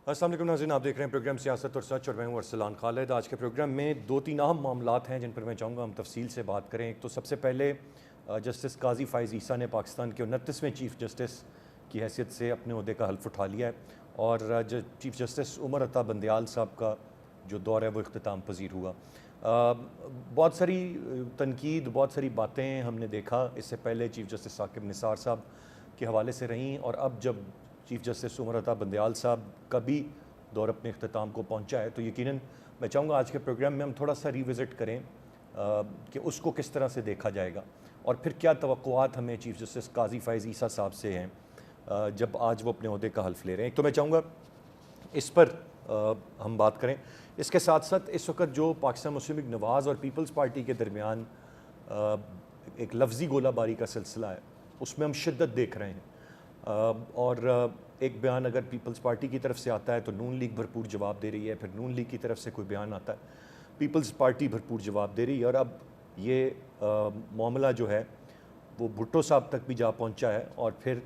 السلام علیکم ناظرین، آپ دیکھ رہے ہیں پروگرام سیاست اور سچ، اور میں ہوں ارسلان خالد۔ آج کے پروگرام میں دو تین اہم معاملات ہیں جن پر میں چاہوں گا ہم تفصیل سے بات کریں۔ ایک تو سب سے پہلے جسٹس قاضی فائز عیسیٰ نے پاکستان کے 29ویں چیف جسٹس کی حیثیت سے اپنے عہدے کا حلف اٹھا لیا ہے، اور چیف جسٹس عمر عطا بندیال صاحب کا جو دور ہے وہ اختتام پذیر ہوا۔ بہت ساری تنقید، بہت ساری باتیں ہم نے دیکھا اس سے پہلے چیف جسٹس ثاقب نثار صاحب کے حوالے سے رہیں، اور اب جب چیف جسٹس عمر عطا بندیال صاحب کا بھی دور اپنے اختتام کو پہنچا ہے، تو یقیناً میں چاہوں گا آج کے پروگرام میں ہم تھوڑا سا ریوزٹ کریں کہ اس کو کس طرح سے دیکھا جائے گا، اور پھر کیا توقعات ہمیں چیف جسٹس قاضی فائز عیسیٰ صاحب سے ہیں جب آج وہ اپنے عہدے کا حلف لے رہے ہیں۔ تو میں چاہوں گا اس پر ہم بات کریں۔ اس کے ساتھ ساتھ اس وقت جو پاکستان مسلم لیگ نواز اور پیپلز پارٹی کے درمیان ایک لفظی گولہ باری کا سلسلہ ہے، اس میں ہم شدت دیکھ رہے ہیں، اور ایک بیان اگر پیپلز پارٹی کی طرف سے آتا ہے تو نون لیگ بھرپور جواب دے رہی ہے، پھر نون لیگ کی طرف سے کوئی بیان آتا ہے، پیپلز پارٹی بھرپور جواب دے رہی ہے، اور اب یہ معاملہ جو ہے وہ بھٹو صاحب تک بھی جا پہنچا ہے، اور پھر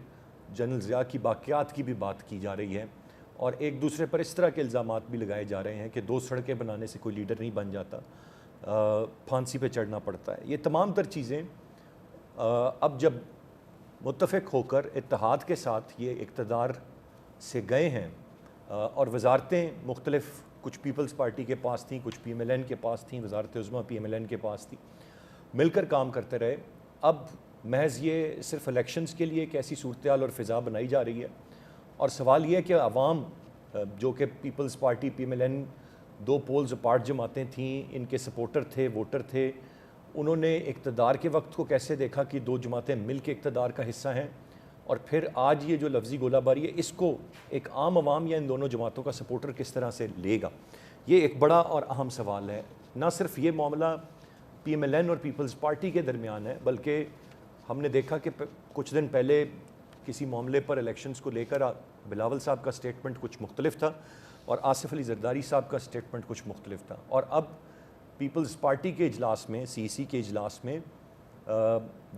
جنرل ضیاء کی باقیات کی بھی بات کی جا رہی ہے، اور ایک دوسرے پر اس طرح کے الزامات بھی لگائے جا رہے ہیں کہ دو سڑکیں بنانے سے کوئی لیڈر نہیں بن جاتا، پھانسی پہ چڑھنا پڑتا ہے۔ یہ تمام تر چیزیں اب جب متفق ہو کر اتحاد کے ساتھ یہ اقتدار سے گئے ہیں، اور وزارتیں مختلف کچھ پیپلز پارٹی کے پاس تھیں، کچھ پی ایم ایل این کے پاس تھیں، وزارت عظمیٰ پی ایم ایل این کے پاس تھی، مل کر کام کرتے رہے۔ اب محض یہ صرف الیکشنز کے لیے ایک ایسی صورتحال اور فضا بنائی جا رہی ہے، اور سوال یہ ہے کہ عوام جو کہ Peoples Party P M L N دو پولز اپارٹ جماعتیں تھیں، ان کے سپورٹر تھے، ووٹر تھے، انہوں نے اقتدار کے وقت کو کیسے دیکھا کہ دو جماعتیں مل کے اقتدار کا حصہ ہیں، اور پھر آج یہ جو لفظی گولہ باری ہے اس کو ایک عام عوام یا ان دونوں جماعتوں کا سپورٹر کس طرح سے لے گا، یہ ایک بڑا اور اہم سوال ہے۔ نہ صرف یہ معاملہ پی ایم ایل این اور پیپلز پارٹی کے درمیان ہے، بلکہ ہم نے دیکھا کہ کچھ دن پہلے کسی معاملے پر الیکشنز کو لے کر بلاول صاحب کا سٹیٹمنٹ کچھ مختلف تھا، اور آصف علی زرداری صاحب کا سٹیٹمنٹ کچھ مختلف تھا، اور اب پیپلز پارٹی کے اجلاس میں، سی سی کے اجلاس میں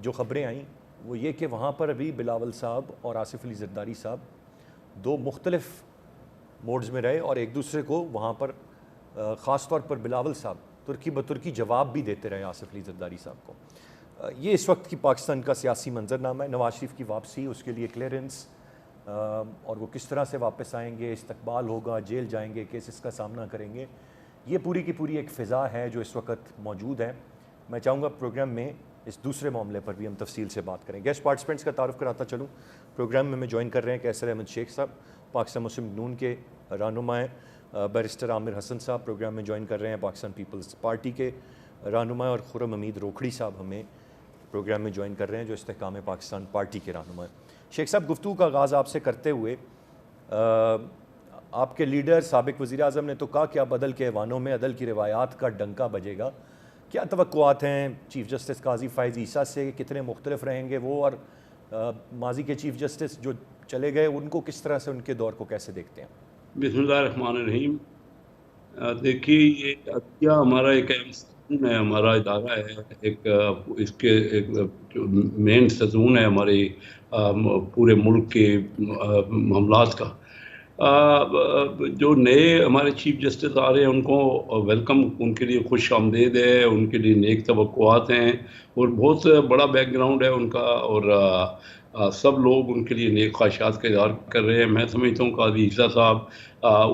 جو خبریں آئیں وہ یہ کہ وہاں پر ابھی بلاول صاحب اور آصف علی زرداری صاحب دو مختلف موڈز میں رہے، اور ایک دوسرے کو وہاں پر خاص طور پر بلاول صاحب ترکی بترکی جواب بھی دیتے رہے آصف علی زرداری صاحب کو۔ یہ اس وقت کی پاکستان کا سیاسی منظرنامہ ہے۔ نواز شریف کی واپسی، اس کے لیے کلیئرنس، اور وہ کس طرح سے واپس آئیں گے، استقبال ہوگا، جیل جائیں گے، کیسز کا سامنا کریں گے، یہ پوری کی پوری ایک فضا ہے جو اس وقت موجود ہے۔ میں چاہوں گا پروگرام میں اس دوسرے معاملے پر بھی ہم تفصیل سے بات کریں۔ گیسٹ پارٹیسپینٹس کا تعارف کراتا چلوں۔ پروگرام میں جوائن کر رہے ہیں کیسر احمد شیخ صاحب، پاکستان مسلم نون کے رہنما ہیں، بیرسٹر عامر حسن صاحب پروگرام میں جوائن کر رہے ہیں، پاکستان پیپلز پارٹی کے رہنما ہیں، اور خرم حمید روکھڑی صاحب ہمیں پروگرام میں جوائن کر رہے ہیں جو استحکام پاکستان پارٹی کے رہنما ہیں۔ شیخ صاحب، گفتگو کا آغاز آپ سے کرتے ہوئے، آپ کے لیڈر سابق وزیر اعظم نے تو کہا کہ اب عدل کے ایوانوں میں عدل کی روایات کا ڈنکا بجے گا۔ کیا توقعات ہیں چیف جسٹس قاضی فائز عیسیٰ سے؟ کتنے مختلف رہیں گے وہ، اور ماضی کے چیف جسٹس جو چلے گئے ان کو کس طرح سے، ان کے دور کو کیسے دیکھتے ہیں؟ بسم اللہ الرحمن الرحیم۔ دیکھیے، یہ عدلیہ ہمارا ایک اہم ستون ہے، ہمارا ادارہ ہے، ایک اس کے ایک جو مین ستون ہے ہمارے پورے ملک کے معاملات کا۔ جو نئے ہمارے چیف جسٹس آ رہے ہیں ان کو ویلکم، ان کے لیے خوش آمدید ہے، ان کے لیے نیک توقعات ہیں، اور بہت بڑا بیک گراؤنڈ ہے ان کا، اور سب لوگ ان کے لیے نیک خواہشات کا اظہار کر رہے ہیں۔ میں سمجھتا ہوں قاضی عیسیٰ صاحب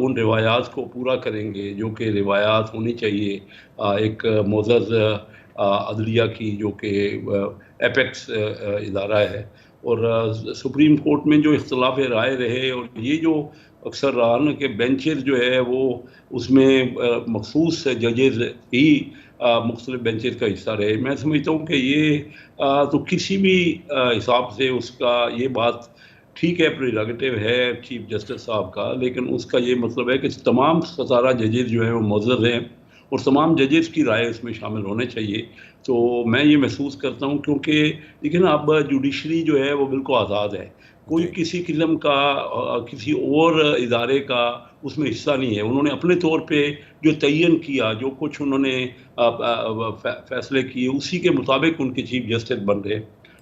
ان روایات کو پورا کریں گے جو کہ روایات ہونی چاہیے ایک معزز عدلیہ کی، جو کہ ایپیکس ادارہ ہے۔ اور سپریم کورٹ میں جو اختلاف رائے رہے، اور یہ جو اکثر رہا نا کہ بینچز جو ہے وہ اس میں مخصوص ججز ہی مختلف بینچز کا حصہ رہے، میں سمجھتا ہوں کہ یہ تو کسی بھی حساب سے اس کا یہ بات ٹھیک ہے، پریروگیٹو ہے چیف جسٹس صاحب کا، لیکن اس کا یہ مطلب ہے کہ تمام 17 ججز جو ہیں وہ معزز ہیں، اور تمام ججز کی رائے اس میں شامل ہونے چاہیے۔ تو میں یہ محسوس کرتا ہوں، کیونکہ دیکھیں نا، اب جوڈیشری جو ہے وہ بالکل آزاد ہے، کوئی کسی قسم کا کسی اور ادارے کا اس میں حصہ نہیں ہے۔ انہوں نے اپنے طور پہ جو تعین کیا، جو کچھ انہوں نے فیصلے کیے، اسی کے مطابق ان کے چیف جسٹس بن رہے۔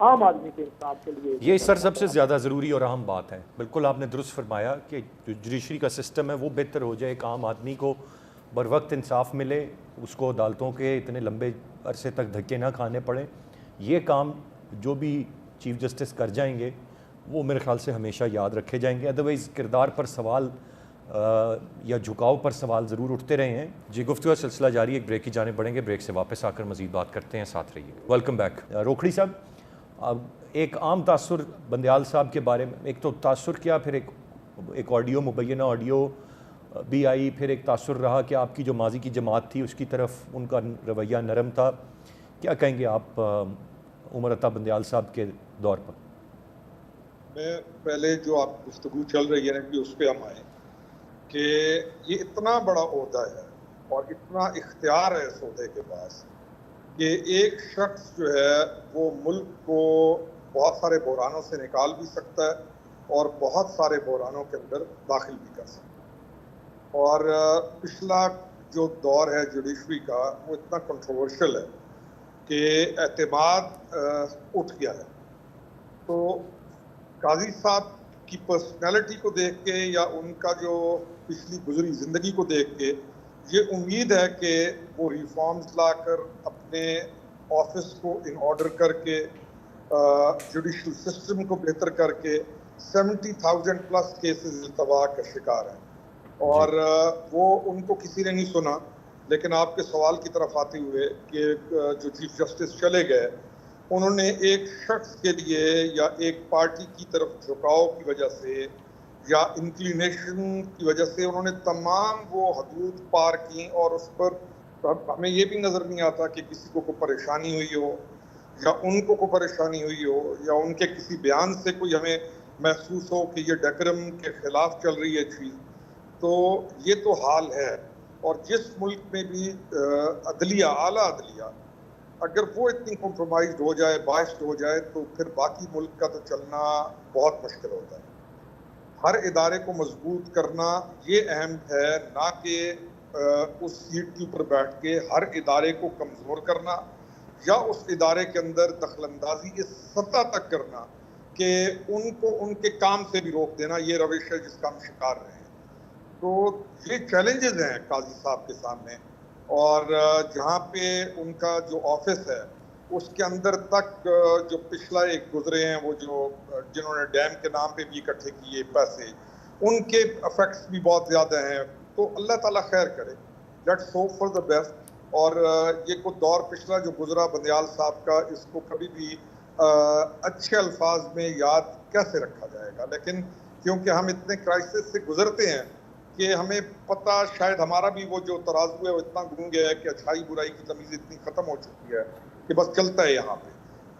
عام آدمی کے انصاف کے لیے. یہ سر سب سے زیادہ ضروری اور اہم بات ہے. بالکل آپ نے درست فرمایا کہ جو جوڈیشری کا سسٹم ہے وہ بہتر ہو جائے, ایک عام آدمی کو بر وقت انصاف ملے, اس کو عدالتوں کے اتنے لمبے عرصے تک دھکے نہ کھانے پڑیں. یہ کام جو بھی چیف جسٹس کر جائیں گے وہ میرے خیال سے ہمیشہ یاد رکھے جائیں گے. ادروائز کردار پر سوال یا جھکاؤ پر سوال ضرور اٹھتے رہے ہیں. جی گفتگو کا سلسلہ جاری, ایک بریک کی جانب بڑھیں گے, بریک سے واپس آ کر مزید بات کرتے ہیں, ساتھ رہیے. Welcome back. روکھڑی صاحب, اب ایک عام تاثر بندیال صاحب کے بارے میں, ایک تو تاثر کیا, پھر ایک آڈیو, مبینہ آڈیو بھی آئی, پھر ایک تاثر رہا کہ آپ کی جو ماضی کی جماعت تھی اس کی طرف ان کا رویہ نرم تھا. کیا کہیں گے آپ عمر عطا بندیال صاحب کے دور پر؟ میں پہلے جو آپ گفتگو چل رہی ہے نا کہ اس پہ ہم آئیں کہ یہ اتنا بڑا عہدہ ہے اور اتنا اختیار ہے اس عہدے کے پاس کہ ایک شخص جو ہے وہ ملک کو بہت سارے بحرانوں سے نکال بھی سکتا ہے اور بہت سارے بحرانوں کے اندر داخل بھی کر سکتا ہے. اور پچھلا جو دور ہے جوڈیشری کا وہ اتنا کنٹروورشل ہے کہ اعتماد اٹھ گیا ہے. تو قاضی صاحب کی پرسنالٹی کو دیکھ کے یا ان کا جو پچھلی گزری زندگی کو دیکھ کے یہ امید ہے کہ وہ ریفارمز لا کر اپنے آفس کو ان آرڈر کر کے جوڈیشل سسٹم کو بہتر کر کے 70,000 پلس کیسز التوا کا شکار ہیں. اور وہ ان کو کسی نے نہیں سنا. لیکن آپ کے سوال کی طرف آتے ہوئے کہ جو چیف جسٹس چلے گئے انہوں نے ایک شخص کے لیے یا ایک پارٹی کی طرف جھکاؤ کی وجہ سے یا انکلینیشن کی وجہ سے انہوں نے تمام وہ حدود پار کی, اور اس پر ہمیں یہ بھی نظر نہیں آتا کہ کسی کو کوئی پریشانی ہوئی ہو یا ان کو کوئی پریشانی ہوئی ہو یا ان کے کسی بیان سے کوئی ہمیں محسوس ہو کہ یہ ڈیکرم کے خلاف چل رہی ہے چیز. تو یہ تو حال ہے. اور جس ملک میں بھی عدلیہ, اعلیٰ عدلیہ, اگر وہ اتنی کمپرومائزڈ ہو جائے, بائسڈ ہو جائے, تو پھر باقی ملک کا تو چلنا بہت مشکل ہوتا ہے. ہر ادارے کو مضبوط کرنا یہ اہم ہے, نہ کہ اس سیٹ کے اوپر بیٹھ کے ہر ادارے کو کمزور کرنا یا اس ادارے کے اندر دخل اندازی اس سطح تک کرنا کہ ان کو ان کے کام سے بھی روک دینا. یہ روش ہے جس کا ہم شکار رہے ہیں. تو یہ چیلنجز ہیں قاضی صاحب کے سامنے. اور جہاں پہ ان کا جو آفس ہے اس کے اندر تک جو پچھلا ایک گزرے ہیں وہ جو جنہوں نے ڈیم کے نام پہ بھی اکٹھے کیے پیسے, ان کے افیکٹس بھی بہت زیادہ ہیں. تو اللہ تعالیٰ خیر کرے, let's hope for the best. اور یہ کوئی دور پچھلا جو گزرا بندیال صاحب کا, اس کو کبھی بھی اچھے الفاظ میں یاد کیسے رکھا جائے گا. لیکن کیونکہ ہم اتنے کرائسس سے گزرتے ہیں کہ ہمیں پتہ, شاید ہمارا بھی وہ جو ترازو ہے وہ اتنا گھوم گیا ہے کہ اچھائی برائی کی تمیز اتنی ختم ہو چکی ہے کہ بس چلتا ہے یہاں پہ.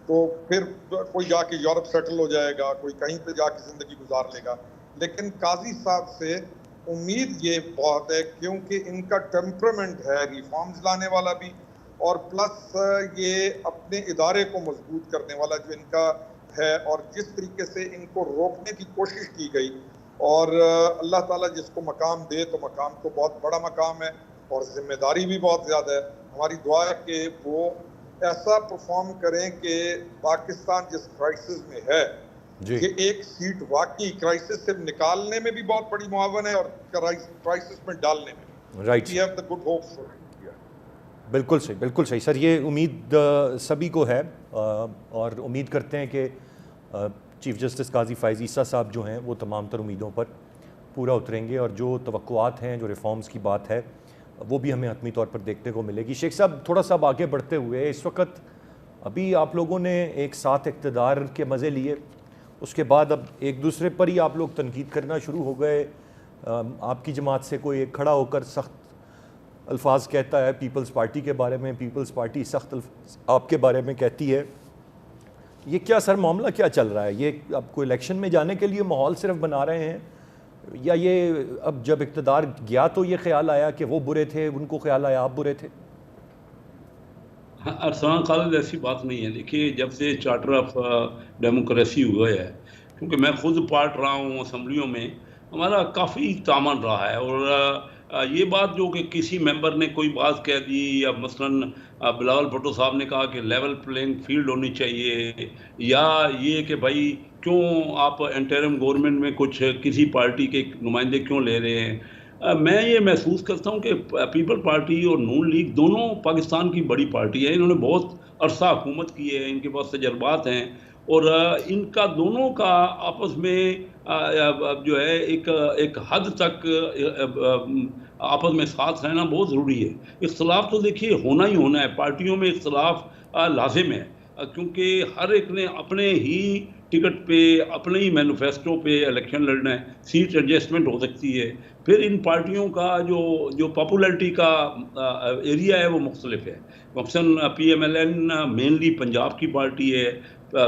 تو پھر کوئی جا کے یورپ سیٹل ہو جائے گا, کوئی کہیں پہ جا کے زندگی گزار لے گا. لیکن قاضی صاحب سے امید یہ بہت ہے کیونکہ ان کا ٹیمپرامنٹ ہے ریفارمز لانے والا بھی, اور پلس یہ اپنے ادارے کو مضبوط کرنے والا جو ان کا ہے. اور جس طریقے سے ان کو روکنے کی کوشش کی گئی, اور اللہ تعالیٰ جس کو مقام دے تو مقام تو بہت بڑا مقام ہے اور ذمہ داری بھی بہت زیادہ ہے. ہماری دعا ہے کہ وہ ایسا پرفارم کریں کہ پاکستان جس کرائسس میں ہے کہ ایک سیٹ واقعی کرائسس سے نکالنے میں بھی بہت بڑی معاون ہے اور کرائسس میں ڈالنے میں. Right, We have the good hopes for India. بالکل صحیح, بالکل صحیح سر. یہ امید سبھی کو ہے اور امید کرتے ہیں کہ چیف جسٹس قاضی فائز عیسیٰ صاحب جو ہیں وہ تمام تر امیدوں پر پورا اتریں گے, اور جو توقعات ہیں, جو ریفارمز کی بات ہے, وہ بھی ہمیں حتمی طور پر دیکھنے کو ملے گی. شیخ صاحب تھوڑا سا آگے بڑھتے ہوئے, اس وقت ابھی آپ لوگوں نے ایک ساتھ اقتدار کے مزے لیے, اس کے بعد اب ایک دوسرے پر ہی آپ لوگ تنقید کرنا شروع ہو گئے. آپ کی جماعت سے کوئی ایک کھڑا ہو کر سخت الفاظ کہتا ہے پیپلز پارٹی کے بارے میں, پیپلز پارٹی سخت آپ کے بارے میں کہتی ہے. یہ کیا سر معاملہ کیا چل رہا ہے؟ یہ اب کوئی الیکشن میں جانے کے لیے ماحول صرف بنا رہے ہیں, یا یہ اب جب اقتدار گیا تو یہ خیال آیا کہ وہ برے تھے, ان کو خیال آیا آپ برے تھے؟ ارسلان خالد ایسی بات نہیں ہے. دیکھیے جب سے چارٹر آف ڈیموکریسی ہوا ہے, کیونکہ میں خود پارٹ رہا ہوں اسمبلیوں میں, ہمارا کافی تعاون رہا ہے. اور یہ بات جو کہ کسی ممبر نے کوئی بات کہہ دی یا مثلاً بلاول بھٹو صاحب نے کہا کہ لیول پلینگ فیلڈ ہونی چاہیے، یا یہ کہ بھائی کیوں آپ انٹرم گورنمنٹ میں کچھ کسی پارٹی کے نمائندے کیوں لے رہے ہیں، میں یہ محسوس کرتا ہوں کہ پیپل پارٹی اور نون لیگ دونوں پاکستان کی بڑی پارٹی ہے، انہوں نے بہت عرصہ حکومت کی ہے، ان کے پاس تجربات ہیں، اور ان کا دونوں کا آپس میں جو ہے ایک حد تک آپس میں ساتھ رہنا بہت ضروری ہے۔ اختلاف تو دیکھیے ہونا ہی ہونا ہے، پارٹیوں میں اختلاف لازم ہے، کیونکہ ہر ایک نے اپنے ہی ٹکٹ پہ اپنے ہی مینوفیسٹو پہ الیکشن لڑنا ہے، سیٹ ایڈجسٹمنٹ ہو سکتی ہے، پھر ان پارٹیوں کا جو پاپولرٹی کا ایریا ہے وہ مختلف ہے۔ مثلاً P M L N mainly Punjab کی پارٹی ہے،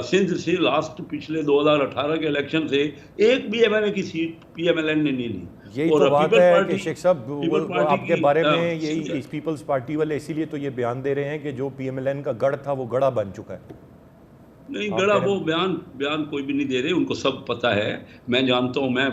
سندھ سے لاسٹ پچھلے 2018 کے الیکشن سے ایک بھی ایم ایل اے کی seat P M L N نے نہیں لی۔ یہی تو بات ہے کہ شیخ صاحب آپ کے بارے میں یہی پیپلز پارٹی والے اسی لیے تو یہ بیان دے رہے ہیں کہ جو پی ایم ایل این کا گڑھ تھا وہ گڑھا بن چکا ہے۔ نہیں گڑھا وہ بیان کوئی بھی نہیں دے رہے، ان کو سب پتہ ہے، میں جانتا ہوں، میں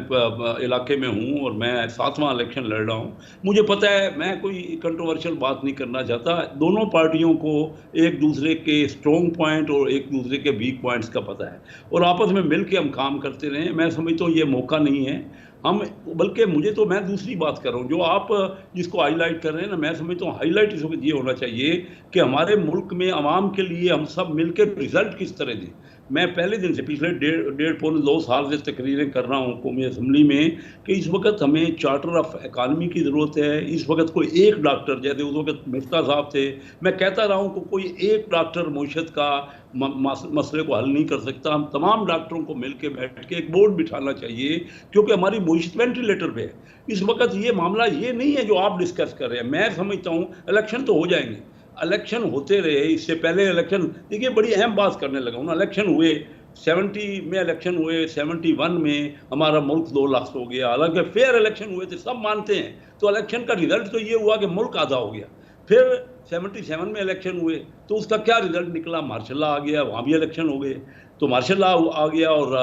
علاقے میں ہوں اور میں 7واں الیکشن لڑ رہا ہوں، مجھے پتہ ہے، میں کوئی کنٹروورشل بات نہیں کرنا چاہتا، دونوں پارٹیوں کو ایک دوسرے کے اسٹرانگ پوائنٹ اور ایک دوسرے کے ویک پوائنٹس کا پتہ ہے، اور آپس میں مل کے ہم کام کرتے رہیں۔ میں سمجھتا ہوں یہ موقع نہیں ہے ہم، بلکہ میں دوسری بات کر رہا ہوں جو آپ جس کو ہائی لائٹ کر رہے ہیں نا، میں سمجھتا ہوں ہائی لائٹ اس وقت یہ ہونا چاہیے کہ ہمارے ملک میں عوام کے لیے ہم سب مل کے رزلٹ کس طرح دیں۔ میں پہلے دن سے پچھلے ڈیڑھ پونے 2 سال سے تقریریں کر رہا ہوں قومی اسمبلی میں کہ اس وقت ہمیں چارٹر آف اکانومی کی ضرورت ہے۔ اس وقت کوئی ایک ڈاکٹر، جیسے اس وقت مفتاح صاحب تھے، میں کہتا رہا ہوں کہ کوئی ایک ڈاکٹر معیشت کا مسئلے کو حل نہیں کر سکتا، ہم تمام ڈاکٹروں کو مل کے بیٹھ کے ایک بورڈ بٹھانا چاہیے، کیونکہ ہماری معیشت وینٹیلیٹر پہ ہے اس وقت۔ یہ معاملہ یہ نہیں ہے جو آپ ڈسکس کر رہے ہیں، میں سمجھتا ہوں الیکشن تو ہو جائیں گے، الیکشن ہوتے رہے، اس سے پہلے الیکشن دیکھیے بڑی اہم بات کرنے لگا ہوں، الیکشن ہوئے 70 میں، الیکشن ہوئے 71 میں، ہمارا ملک 2 لاکھ ہو گیا، حالانکہ فیئر الیکشن ہوئے تھے، سب مانتے ہیں، تو الیکشن کا ریزلٹ تو یہ ہوا کہ ملک آدھا ہو گیا۔ پھر 77 میں الیکشن ہوئے تو اس کا کیا ریزلٹ نکلا؟ مارشل لا آ گیا، وہاں بھی الیکشن ہو گئے، تو مارشل لا آ گیا اور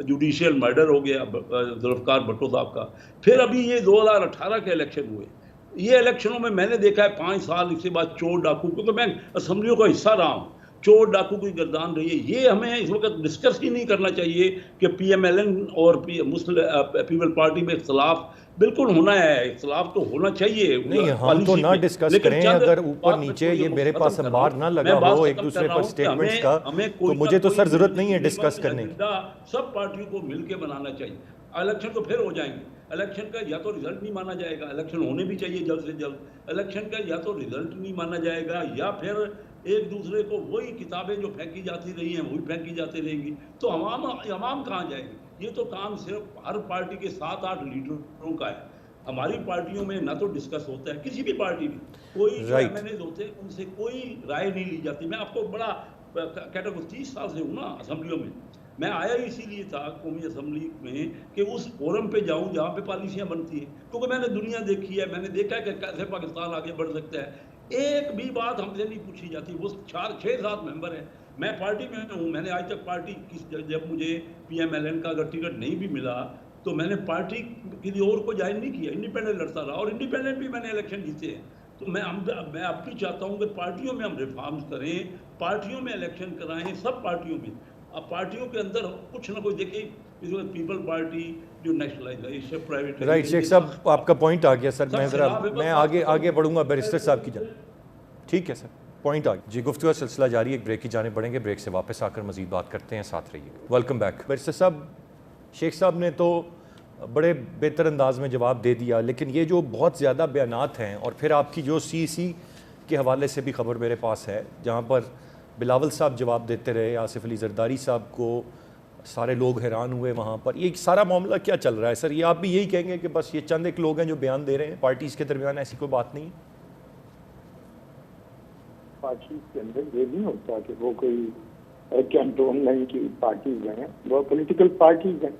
جوڈیشیل مرڈر ہو گیا ذوالفقار بھٹو صاحب کا۔ پھر ابھی یہ 2018 کے الیکشن ہوئے، یہ الیکشنوں میں نے دیکھا ہے 5 سال اس کے بعد چور ڈاکو، کیونکہ میں اسمبلیوں کا حصہ رہا ہوں، چور ڈاکو کی گردان رہی ہے۔ یہ ہمیں اس وقت ڈسکس ہی نہیں کرنا چاہیے کہ پی ایم ایل این اور پیپل پارٹی میں اختلاف بالکل ہونا ہے، اختلاف تو ہونا چاہیے، نہیں ہم تو نہ ڈسکس کریں، اگر اوپر نیچے یہ میرے پاس انبار نہ لگا ہو ایک دوسرے پر سٹیٹمنٹس کا، تو مجھے تو سر ضرورت نہیں ہے ڈسکس کرنے کی۔ سب پارٹیوں کو مل کے بنانا چاہیے، الیکشن تو پھر ہو جائیں گے، الیکشن کا یا تو ریزلٹ نہیں مانا جائے گا، الیکشن ہونے بھی چاہیے جلد سے جلد، الیکشن کا یا تو ریزلٹ نہیں مانا جائے گا یا پھر ایک دوسرے کو وہی کتابیں جو پھینکی جاتی رہی ہیں وہی پھینکی جاتی رہیں گی، تو عوام کہاں جائے گی؟ یہ تو کام صرف ہر پارٹی کے 7-8 لیڈروں کا ہے، ہماری پارٹیوں میں نہ تو ڈسکس ہوتا ہے، کسی بھی پارٹی میں کوئی جو ایم این ایز ہوتے ہیں ان سے کوئی رائے نہیں لی جاتی۔ میں آپ کو بڑا کیٹیگری 30 سال سے ہوں نا اسمبلیوں میں آیا اسی لیے تھا قومی اسمبلی میں کہ اس فورم پہ جاؤں جہاں پہ پالیسیاں بنتی ہیں، کیونکہ میں نے دنیا دیکھی ہے، میں نے دیکھا ہے کہ کیسے پاکستان آگے بڑھ سکتا ہے۔ ایک بھی بات ہم سے نہیں پوچھی جاتی، وہ 6-7 ممبر ہیں، میں پارٹی میں ہوں، میں نے آج تک پارٹی جب مجھے پی ایم ایل این کا اگر ٹکٹ نہیں بھی ملا تو میں نے پارٹی کسی اور کو جوائن نہیں کیا، انڈیپینڈنٹ لڑتا رہا، اور انڈیپینڈنٹ بھی میں نے الیکشن جیتے ہیں۔ تو میں اب بھی چاہتا ہوں کہ پارٹیوں میں ہم ریفارمز کریں، پارٹیوں میں الیکشن کرائیں، سب پارٹیوں میں، اب پارٹیوں کے اندر کچھ نہ کچھ دیکھیں، اس وقت پیپل پارٹی جو نیشنلائزیشن پرائیویٹ، رائٹ شیخ صاحب آپ کا پوائنٹ آ گیا سر، میں آگے بڑھوں گا بیرسٹر صاحب کی جانب، ٹھیک ہے سر پوائنٹ آ گیا جی۔ گفتگو کا سلسلہ جاری، ایک بریک کی جانب بڑھیں گے، بریک سے واپس آ کر مزید بات کرتے ہیں، ساتھ رہیے۔ Welcome back. بیرسٹر صاحب، شیخ صاحب نے تو بڑے بہتر انداز میں جواب دے دیا، لیکن یہ جو بہت زیادہ بیانات ہیں اور پھر آپ کی جو سی کے حوالے سے بھی خبر میرے پاس ہے جہاں پر بلاول صاحب جواب دیتے رہے، آصف علی زرداری صاحب کو سارے لوگ حیران ہوئے وہاں پر، یہ سارا معاملہ کیا چل رہا ہے سر؟ یہ آپ بھی یہی کہیں گے کہ بس یہ چند ایک لوگ ہیں جو بیان دے رہے ہیں، پارٹیز کے درمیان ایسی کوئی بات نہیں؟ پارٹیز کے اندر یہ نہیں ہوتا کہ وہ کوئی کینٹونمنٹ کی پارٹیز ہیں، وہ پولیٹیکل پارٹیز ہیں۔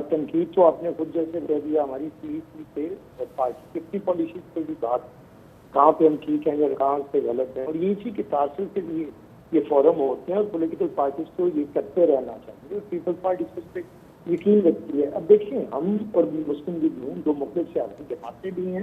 تنقید تو آپ نے خود جیسے کہہ دیا، ہماری سی سے اور پارٹی کتنی پالیسیز پہ بھی بات، کہاں پہ ہم ٹھیک ہیں یا کہاں سے غلط ہیں، اور یہ اسی کے تاثر سے بھی یہ فورم ہوتے ہیں، اور پولیٹیکل پارٹیز کو یہ کرتے رہنا چاہیے، پیپل پارٹی اس پہ یقین رکھتی ہے۔ اب دیکھیں، ہم اور مسلم لیگ نون 2 مختلف سیاسی جماعتیں بھی ہیں،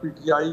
PTI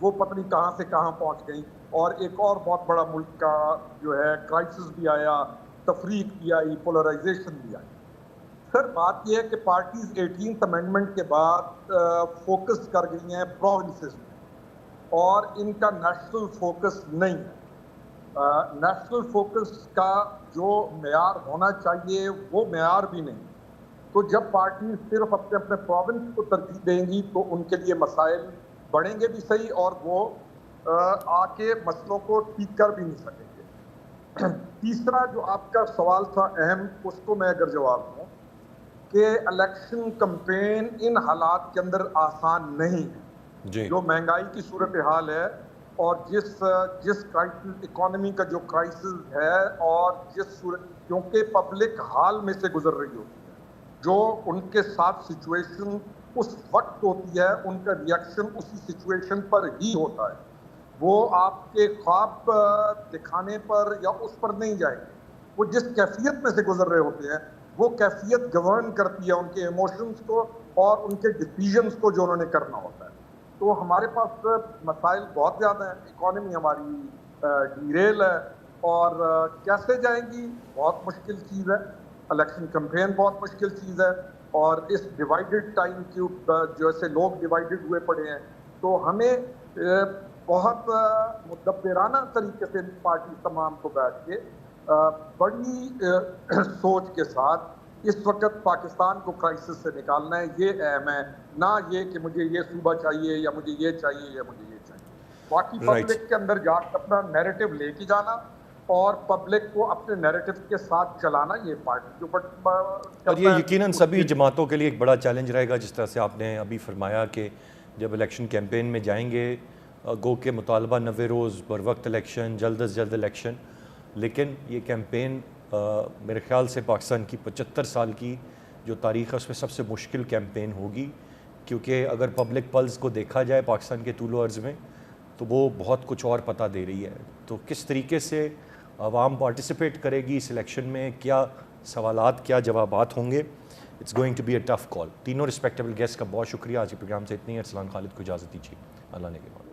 وہ پتہ نہیں کہاں سے کہاں پہنچ گئیں، اور ایک اور بہت بڑا ملک کا جو ہے کرائسس بھی آیا، تفریق بھی آئی، پولرائزیشن بھی آئی۔ سر بات یہ ہے کہ پارٹیز 18th امینڈمنٹ کے بعد فوکس کر گئی ہیں پروونسز میں، اور ان کا نیشنل فوکس نہیں ہے۔ نیشنل فوکس کا جو معیار ہونا چاہیے وہ معیار بھی نہیں۔ تو جب پارٹیز صرف اپنے اپنے پروونس کو ترجیح دیں گی تو ان کے لیے مسائل بڑھیں گے بھی صحیح، اور وہ آ کے مسئلوں کو ٹھیک کر بھی نہیں سکیں گے۔ تیسرا جو آپ کا سوال تھا اہم، اس کو میں اگر جواب دوں کہ الیکشن کمپین ان حالات کے اندر آسان نہیں ہے، جی جو مہنگائی کی صورتحال ہے، اور جس کرائسس اکانومی کا جو کرائسس ہے، اور کیونکہ پبلک حال میں سے گزر رہی ہوتی ہے، جو ان کے ساتھ سچویشن اس وقت ہوتی ہے، ان کا ریئیکشن اسی سچویشن پر ہی ہوتا ہے۔ وہ آپ کے خواب دکھانے پر یا اس پر نہیں جائیں گے، وہ جس کیفیت میں سے گزر رہے ہوتے ہیں وہ کیفیت گورن کرتی ہے ان کے ایموشنز کو اور ان کے ڈیسیژنز کو جو انہوں نے کرنا ہوتا ہے۔ تو ہمارے پاس مسائل بہت زیادہ ہیں، اکانومی ہماری ڈیریل ہے، اور کیسے جائیں گی بہت مشکل چیز ہے، الیکشن کمپین بہت مشکل چیز ہے، اور اس ڈیوائیڈڈ ٹائم کیوب جیسے لوگ ڈیوائیڈڈ ہوئے پڑے ہیں، تو ہمیں بہت مدبرانہ طریقے سے پارٹی تمام کو بیٹھ کے بڑی سوچ کے ساتھ اس وقت پاکستان کو کرائسس سے نکالنا ہے، یہ اہم ہے، نہ یہ کہ مجھے یہ صوبہ چاہیے یا مجھے یہ چاہیے یا مجھے یہ چاہیے۔ باقی پبلک کے اندر جا کے اپنا نیریٹو لے کے جانا اور پبلک کو اپنے نیریٹو کے ساتھ چلانا، یہ پارٹی جو اور یہ یقیناً سبھی جماعتوں کے لیے ایک بڑا چیلنج رہے گا، جس طرح سے آپ نے ابھی فرمایا کہ جب الیکشن کیمپین میں جائیں گے، گو کہ مطالبہ 90 روز بر وقت الیکشن، جلد از جلد الیکشن، لیکن یہ کیمپین میرے خیال سے پاکستان کی 75 سال کی جو تاریخ ہے اس میں سب سے مشکل کیمپین ہوگی، کیونکہ اگر پبلک پلس کو دیکھا جائے پاکستان کے طول و عرض میں تو وہ بہت کچھ اور پتہ دے رہی ہے۔ تو کس طریقے سے عوام پارٹیسپیٹ کرے گی اس الیکشن میں، کیا سوالات، کیا جوابات ہوں گے، it's going to be a tough call. تینوں رسپیکٹیبل گیسٹ کا بہت شکریہ، آج کے پروگرام سے اتنی ہے۔ ارسلان خالد کو اجازت دیجیے، اللہ نے کے بعد۔